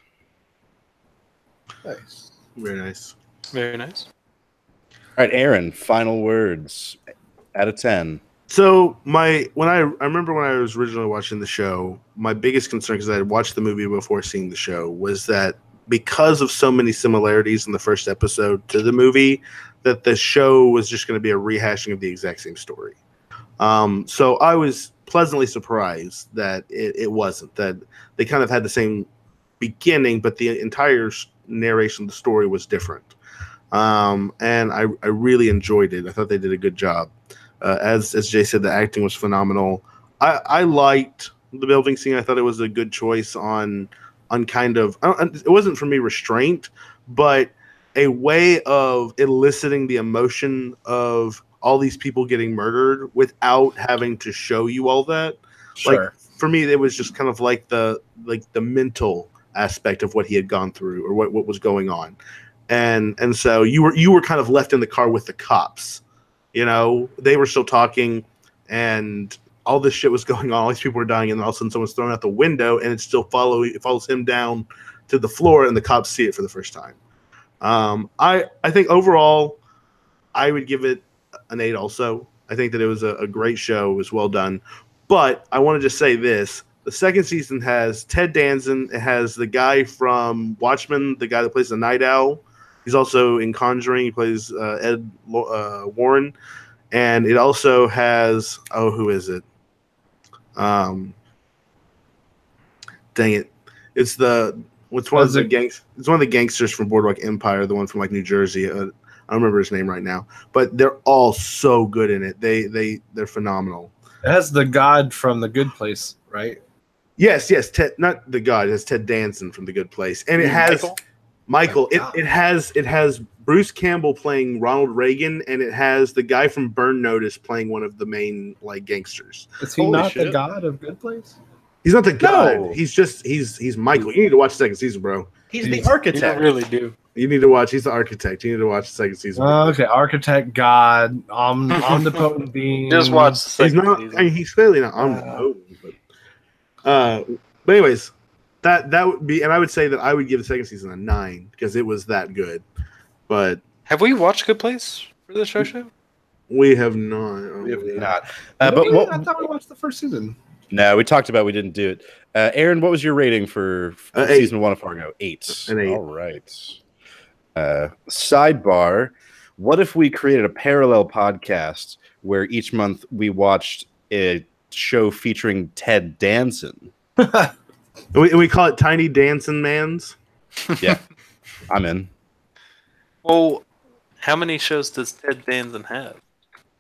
Nice. Very nice. Very nice. All right, Aaron, final words out of 10. So I remember when I was originally watching the show, my biggest concern, because I had watched the movie before seeing the show, was that because of so many similarities in the first episode to the movie, that the show was just going to be a rehashing of the exact same story. So I was pleasantly surprised that it wasn't, that they kind of had the same beginning, but the entire narration of the story was different. And I really enjoyed it. I thought they did a good job. As Jay said, the acting was phenomenal. I liked the building scene. I thought it was a good choice on kind of, it wasn't for me restraint, but a way of eliciting the emotion of all these people getting murdered without having to show you all that. Sure. Like, for me, it was just kind of like the mental aspect of what he had gone through or what was going on. And so you were kind of left in the car with the cops. You know, they were still talking and all this shit was going on. All these people were dying, and all of a sudden someone's thrown out the window, and it follows him down to the floor, and the cops see it for the first time. I think overall, I would give it an 8 also. I think that it was a great show. It was well done. But I want to just say this. The second season has Ted Danson. It has the guy from Watchmen, the guy that plays the Night Owl. He's also in Conjuring. He plays Ed Warren. And it also has, who is it? Dang it! It's one of the gangsters from Boardwalk Empire, the one from like New Jersey. I don't remember his name right now, but they're all so good in it. They're phenomenal. It has the god from The Good Place, right? Yes, Ted, not the god. It has Ted Danson from The Good Place, and it has Michael. It has Bruce Campbell playing Ronald Reagan, and it has the guy from Burn Notice playing one of the main like gangsters. Is he not the god of Good Place? He's not the god. No. He's Michael. You need to watch the second season, bro. He's the architect. You really do. You need to watch. He's the architect. You need to watch the second season. Okay, architect, god, omnipotent being. Just watch the second season. I mean, he's clearly not omnipotent. But anyways, that would be, and I would say that I would give the second season a 9 because it was that good. But have we watched Good Place for the show? We have not. We have not. I thought we watched the first season. No, we talked about we didn't do it. Aaron, what was your rating for season 1 of Fargo? 8. An 8. All right. Sidebar. What if we created a parallel podcast where each month we watched a show featuring Ted Danson? we call it Tiny Danson Mans. Yeah, I'm in. Well, how many shows does Ted Danson have?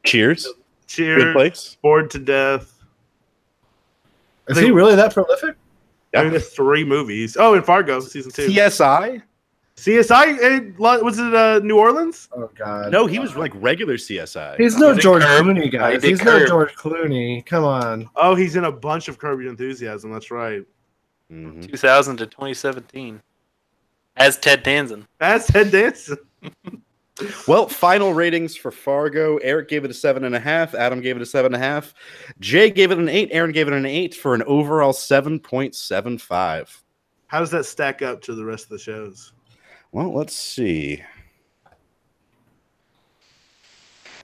Cheers. Good Place. Bored to Death. Is he really that prolific? I mean, there's 3 movies. Oh, in Fargo, season 2. CSI? Was it New Orleans? Oh, God. No, he was like regular CSI. He's no George Clooney, guys. He's no Curb. George Clooney. Come on. Oh, he's in a bunch of Curb Your Enthusiasm. That's right. 2000 to 2017. As Ted Danson. That's Ted Danson. Well, final ratings for Fargo. Eric gave it a 7.5. Adam gave it a 7.5. Jay gave it an 8. Aaron gave it an 8 for an overall 7.75. How does that stack up to the rest of the shows? Well, let's see.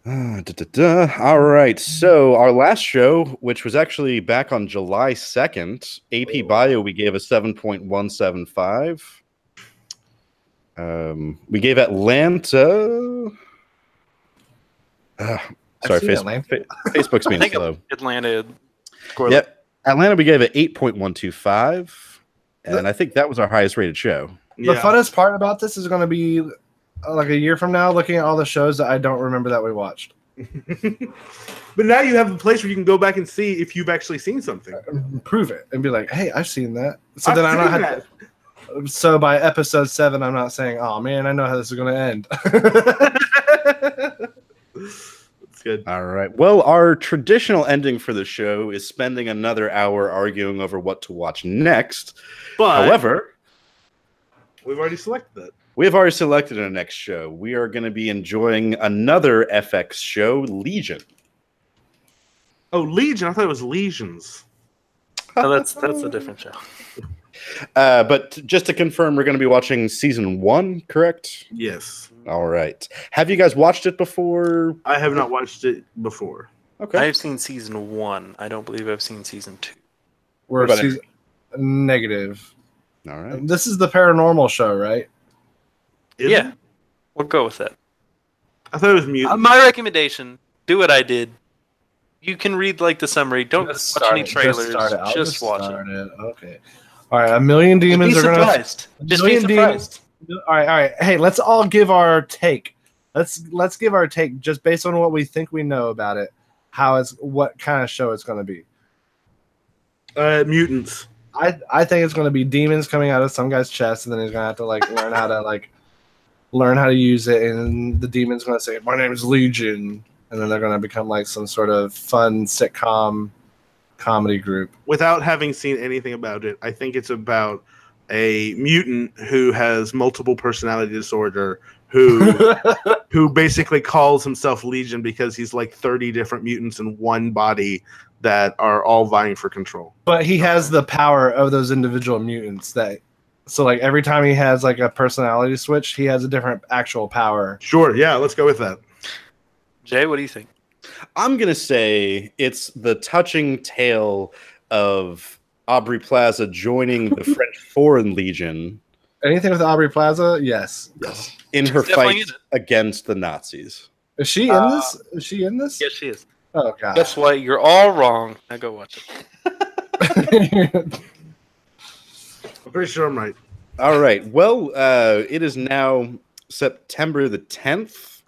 All right. So our last show, which was actually back on July 2nd, AP Bio, we gave a 7.175. We gave Atlanta. Sorry, Facebook's being slow. Atlanta. Yep. Atlanta, we gave it 8.125. And I think that was our highest rated show. The funnest part about this is going to be like a year from now, looking at all the shows that I don't remember that we watched. But now you have a place where you can go back and see if you've actually seen something. Prove it and be like, hey, I've seen that. So then I don't have to. So by episode 7, I'm not saying, oh man, I know how this is going to end. That's good. All right. Well, our traditional ending for the show is spending another hour arguing over what to watch next. But however, we've already selected that. We have already selected our next show. We are going to be enjoying another FX show, Legion. Oh, Legion! I thought it was Legions. No, that's a different show. But just to confirm, we're going to be watching season 1, correct? Yes. All right. Have you guys watched it before? I have not watched it before. Okay. I've seen season 1. I don't believe I've seen season 2. We're negative. All right. This is the paranormal show, right? Yeah. We'll go with that. I thought it was Mutant. My recommendation, do what I did. You can read like the summary. Don't watch any trailers. Just watch it. Okay. All right. A million demons are going to... Just be surprised. All right. Hey, let's all give our take. Let's give our take just based on what we think we know about it. What kind of show it's going to be. Mutants. I think it's going to be demons coming out of some guy's chest, and then he's going to have to learn how to use it, and the demon's going to say, "My name is Legion," and then they're going to become like some sort of fun sitcom comedy group. Without having seen anything about it, I think it's about a mutant who has multiple personality disorder who basically calls himself Legion because he's like 30 different mutants in one body that are all vying for control. But he has the power of those individual mutants so like every time he has like a personality switch, he has a different actual power. Sure, yeah, let's go with that. Jay, what do you think? I'm going to say it's the touching tale of Aubrey Plaza joining the French Foreign Legion. Anything with Aubrey Plaza? Yes. In her fight against the Nazis. Is she in this? Is she in this? Yes, she is. Oh, God. That's why you're all wrong. Now go watch it. I'm pretty sure I'm right. All right. Well, it is now September the 10th.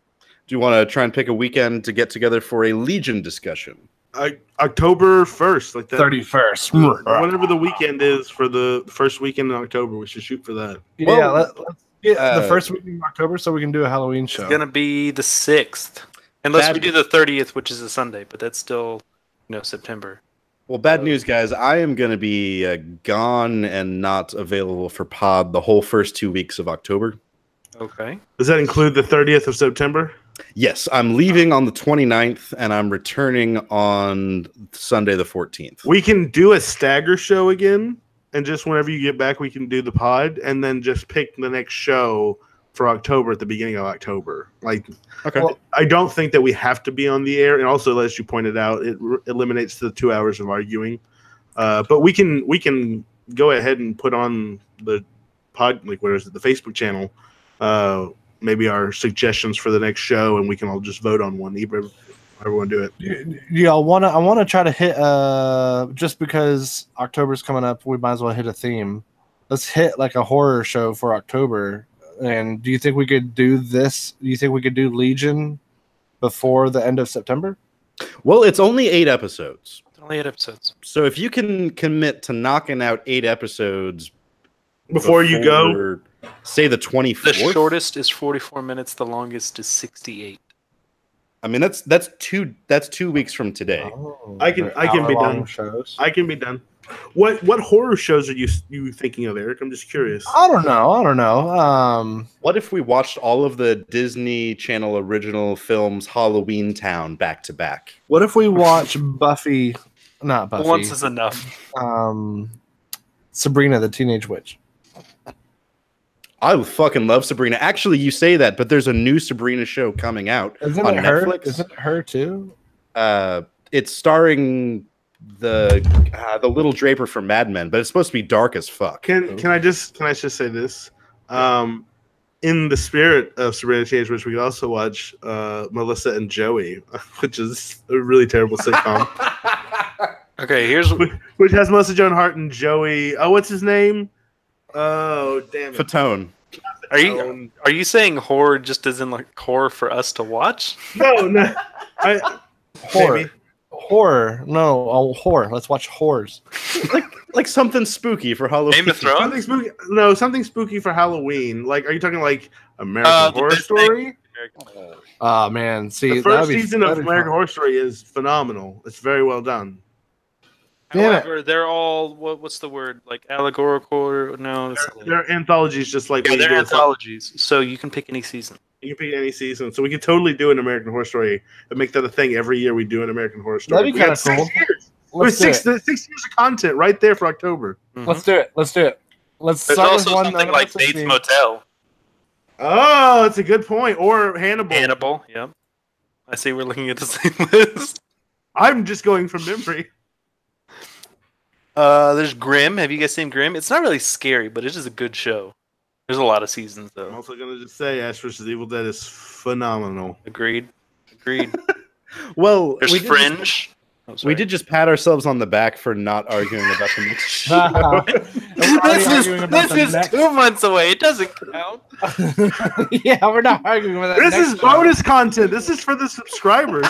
Do you want to try and pick a weekend to get together for a Legion discussion? October 1st, like that. 31st. Whatever the weekend is for the first weekend in October, we should shoot for that. Yeah, let's get the first week in October so we can do a Halloween show. It's going to be the 6th. Unless we do the 30th, which is a Sunday, but that's still, September. Well, bad news, guys. I am going to be gone and not available for pod the whole first 2 weeks of October. Okay. Does that include the 30th of September? Yes, I'm leaving on the 29th, and I'm returning on Sunday the 14th. We can do a stagger show again, and just whenever you get back, we can do the pod, and then just pick the next show for October at the beginning of October. Okay. Well, I don't think that we have to be on the air, and also, as you pointed out, it eliminates the 2 hours of arguing. But we can go ahead and put on the pod, the Facebook channel. Maybe our suggestions for the next show, and we can all just vote on one. Everyone do it. Yeah, I want to try to hit just because October's coming up, we might as well hit a theme. Let's hit like a horror show for October. And do you think we could do this? Do you think we could do Legion before the end of September? Well, it's only 8 episodes. It's only 8 episodes. So if you can commit to knocking out 8 episodes before you go, say the 24th. The shortest is 44 minutes. The longest is 68. I mean, that's 2 weeks from today. Oh, I can be done. Shows. I can be done. What horror shows are you thinking of, Eric? I'm just curious. I don't know. What if we watched all of the Disney Channel original films Halloween Town back to back? What if we watch Buffy? Not Buffy. Once is enough. Sabrina the Teenage Witch. I fucking love Sabrina. Actually, you say that, but there's a new Sabrina show coming out on Netflix. Isn't it her too? It's starring the little Draper from Mad Men, but it's supposed to be dark as fuck. Can I just say this? In the spirit of Sabrina Teenage Witch, we could also watch Melissa and Joey, which is a really terrible sitcom. Okay, here's which has Melissa Joan Hart and Joey. Oh, what's his name? Oh, damn it. Fatone. Are you saying horror just as in like horror for us to watch? No. Horror. Maybe. Horror. No, horror. Let's watch horrors. Like something spooky for Halloween. Game of Thrones? Something spooky. No, something spooky for Halloween. Like, are you talking like American The Horror best Story? Oh man, see, The first season of American Horror Story is phenomenal. It's very well done. However, they're all what's the word? Like allegorical? No, They're anthologies, just like they're anthologies. So you can pick any season. You can pick any season, so we could totally do an American Horror Story and make that a thing every year. We do an American Horror Story. That'd be kind of cool. There's 6 years of content right there for October. Mm-hmm. Let's do it. Let's There's start also with one something like Bates Motel. Oh, that's a good point. Or Hannibal. Hannibal, yeah. I see we're looking at the same list. I'm just going from memory. There's Grimm. Have you guys seen Grimm? It's not really scary, but it is a good show. There's a lot of seasons, though. I'm also going to just say Ash vs. Evil Dead is phenomenal. Agreed. Well, There's Fringe. We did just pat ourselves on the back for not arguing about the next show. This is 2 months away. It doesn't count. Yeah, we're not arguing with that. This is bonus content. This is for the subscribers.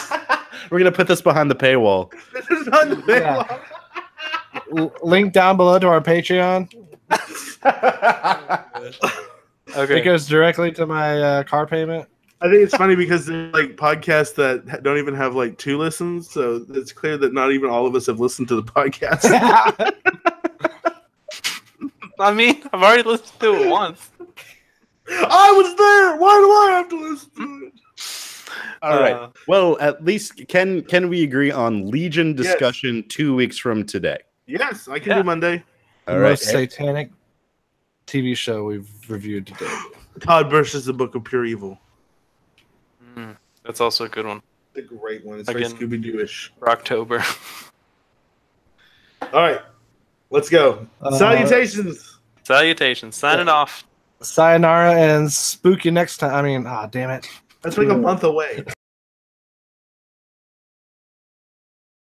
We're going to put this behind the paywall. This is on the paywall. Link down below to our Patreon. Okay. It goes directly to my car payment. I think it's funny because there's like podcasts that don't even have like 2 listens, so it's clear that not even all of us have listened to the podcast. I mean, I've already listened to it once. I was there. Why do I have to listen to it? All right. Well, at least can we agree on Legion discussion 2 weeks from today? Yes, I can do Monday. All right. Most satanic TV show we've reviewed today. Todd versus the Book of Pure Evil. That's also a good one. It's a great one. It's Again, very Scooby-Doo-ish. For October. All right, let's go. Salutations. Signing off. Sayonara and spook you next time. I mean, damn it. That's like a month away.